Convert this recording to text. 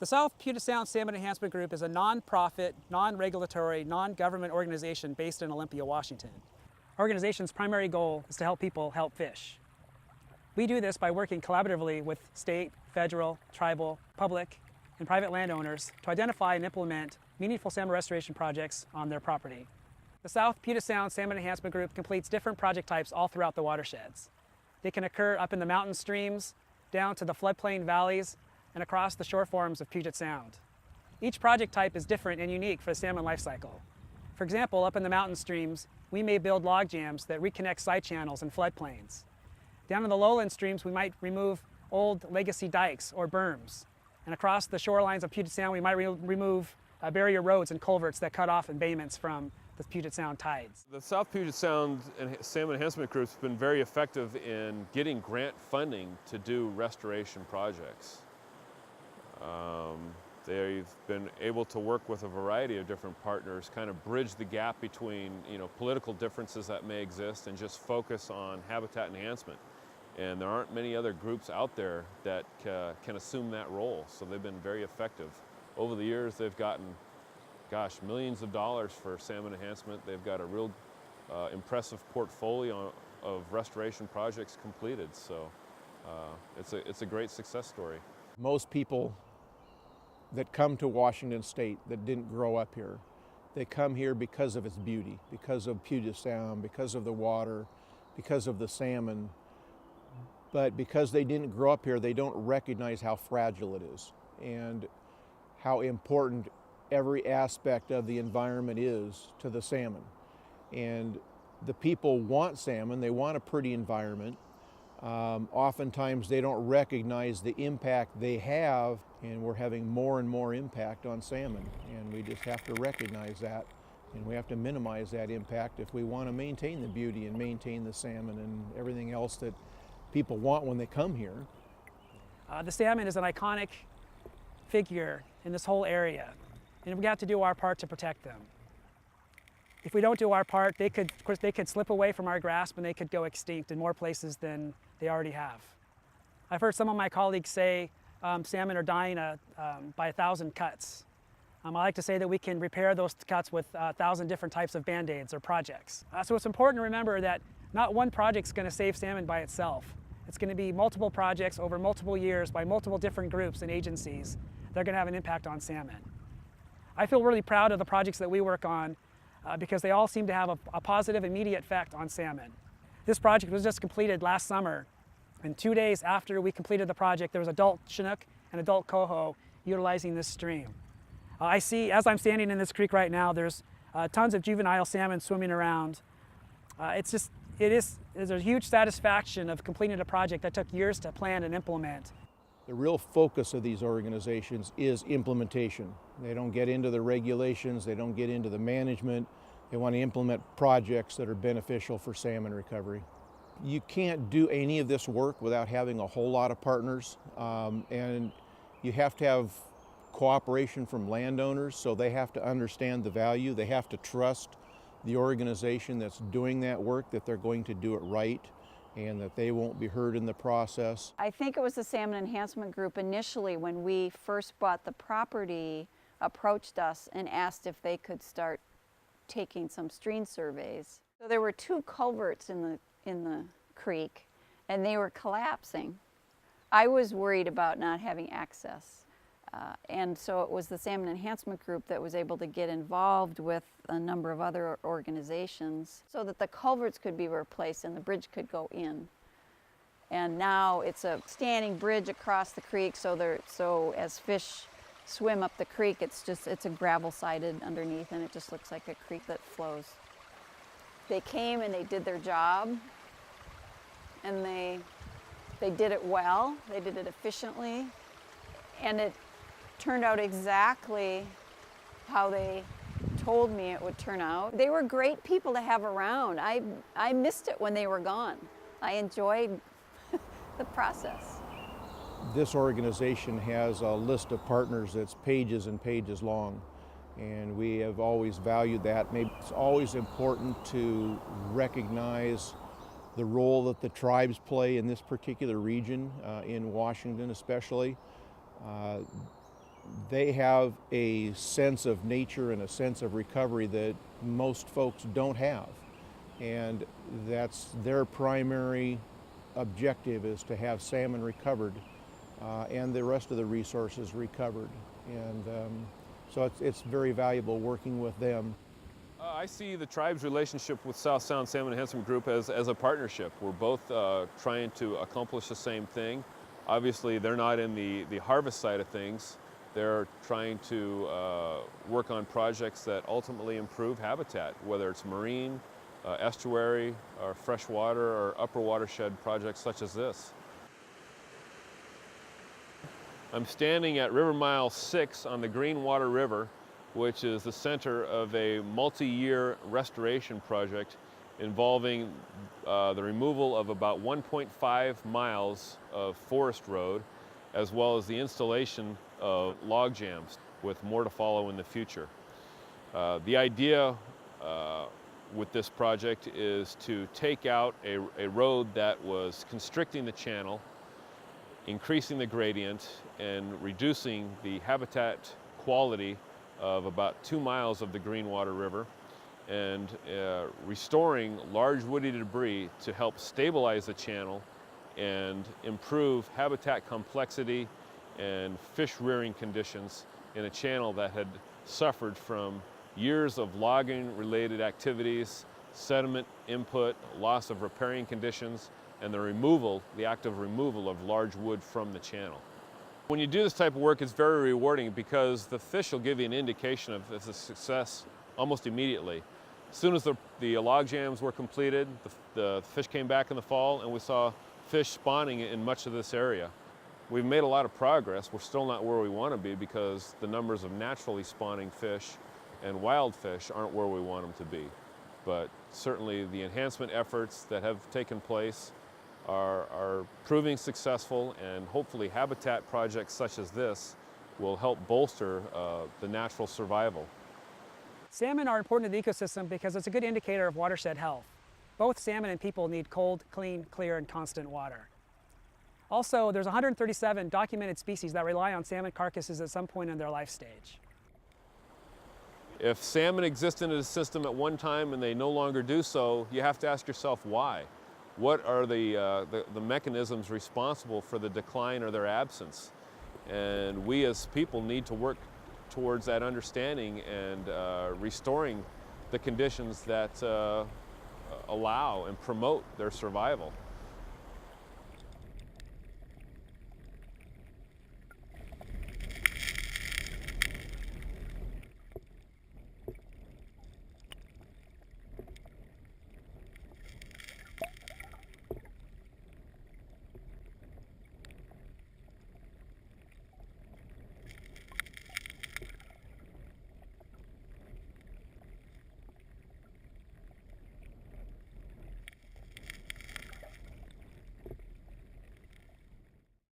The South Puget Sound Salmon Enhancement Group is a non-profit, non-regulatory, non-government organization based in Olympia, Washington. Our organization's primary goal is to help people help fish. We do this by working collaboratively with state, federal, tribal, public, and private landowners to identify and implement meaningful salmon restoration projects on their property. The South Puget Sound Salmon Enhancement Group completes different project types all throughout the watersheds. They can occur up in the mountain streams, down to the floodplain valleys, and across the shore forms of Puget Sound. Each project type is different and unique for the salmon life cycle. For example, up in the mountain streams, we may build log jams that reconnect side channels and floodplains. Down in the lowland streams, we might remove old legacy dikes or berms. And across the shorelines of Puget Sound, we might remove barrier roads and culverts that cut off embayments from the Puget Sound tides. The South Puget Sound Salmon Enhancement Group has been very effective in getting grant funding to do restoration projects. They've been able to work with a variety of different partners, kind of bridge the gap between political differences that may exist and just focus on habitat enhancement. And there aren't many other groups out there that can assume that role, so they've been very effective. Over the years, they've gotten, millions of dollars for salmon enhancement. They've got a real impressive portfolio of restoration projects completed, so it's a great success story. Most people that come to Washington State that didn't grow up here, they come here because of its beauty, because of Puget Sound, because of the water, because of the salmon. But because they didn't grow up here, they don't recognize how fragile it is and how important every aspect of the environment is to the salmon. And the people want salmon, they want a pretty environment. Oftentimes they don't recognize the impact they have, and we're having more and more impact on salmon. And we just have to recognize that, and we have to minimize that impact if we want to maintain the beauty and maintain the salmon and everything else that people want when they come here. The salmon is an iconic figure in this whole area, and we have to do our part to protect them. If we don't do our part, of course, they could slip away from our grasp and they could go extinct in more places than they already have. I've heard some of my colleagues say salmon are dying by 1,000 cuts. I like to say that we can repair those cuts with 1,000 different types of Band-Aids or projects. So it's important to remember that not one project's going to save salmon by itself. It's going to be multiple projects over multiple years by multiple different groups and agencies that are going to have an impact on salmon. I feel really proud of the projects that we work on because they all seem to have a positive immediate effect on salmon. This project was just completed last summer, and 2 days after we completed the project, there was adult Chinook and adult coho utilizing this stream. I see, as I'm standing in this creek right now, there's tons of juvenile salmon swimming around. There's a huge satisfaction of completing a project that took years to plan and implement. The real focus of these organizations is implementation. They don't get into the regulations, they don't get into the management. They want to implement projects that are beneficial for salmon recovery. You can't do any of this work without having a whole lot of partners, and you have to have cooperation from landowners, so they have to understand the value. They have to trust the organization that's doing that work, that they're going to do it right and that they won't be hurt in the process. I think it was the Salmon Enhancement Group initially, when we first bought the property, approached us and asked if they could start taking some stream surveys. So there were 2 culverts in the creek and they were collapsing. I was worried about not having access. And so it was the Salmon Enhancement Group that was able to get involved with a number of other organizations so that the culverts could be replaced and the bridge could go in. And now it's a standing bridge across the creek, so as fish swim up the creek, it's a gravel-sided underneath, and it just looks like a creek that flows. They came and they did their job, and they did it well, they did it efficiently, and it turned out exactly how they told me it would turn out. They were great people to have around. I missed it when they were gone. I enjoyed the process. This organization has a list of partners that's pages and pages long, and we have always valued that. Maybe it's always important to recognize the role that the tribes play in this particular region, in Washington especially. they have a sense of nature and a sense of recovery that most folks don't have. And that's their primary objective, is to have salmon recovered and the rest of the resources recovered. And so it's very valuable working with them. I see the tribe's relationship with South Sound Salmon Enhancement Group as a partnership. We're both trying to accomplish the same thing. Obviously, they're not in the harvest side of things. They're trying to work on projects that ultimately improve habitat, whether it's marine, estuary, or freshwater, or upper watershed projects such as this. I'm standing at River Mile 6 on the Greenwater River, which is the center of a multi-year restoration project involving the removal of about 1.5 miles of forest road, as well as the installation of log jams, with more to follow in the future. The idea with this project is to take out a road that was constricting the channel, increasing the gradient, and reducing the habitat quality of about 2 miles of the Greenwater River, and restoring large woody debris to help stabilize the channel and improve habitat complexity and fish rearing conditions in a channel that had suffered from years of logging related activities, sediment input, loss of riparian conditions, and the active removal of large wood from the channel. When you do this type of work, it's very rewarding because the fish will give you an indication of the success almost immediately. As soon as the log jams were completed, the fish came back in the fall, and we saw fish spawning in much of this area. We've made a lot of progress. We're still not where we want to be because the numbers of naturally spawning fish and wild fish aren't where we want them to be. But certainly the enhancement efforts that have taken place are proving successful, and hopefully habitat projects such as this will help bolster the natural survival. Salmon are important to the ecosystem because it's a good indicator of watershed health. Both salmon and people need cold, clean, clear, and constant water. Also, there's 137 documented species that rely on salmon carcasses at some point in their life stage. If salmon exist in a system at one time and they no longer do so, you have to ask yourself why. What are the mechanisms responsible for the decline or their absence? And we as people need to work towards that understanding and restoring the conditions that allow and promote their survival.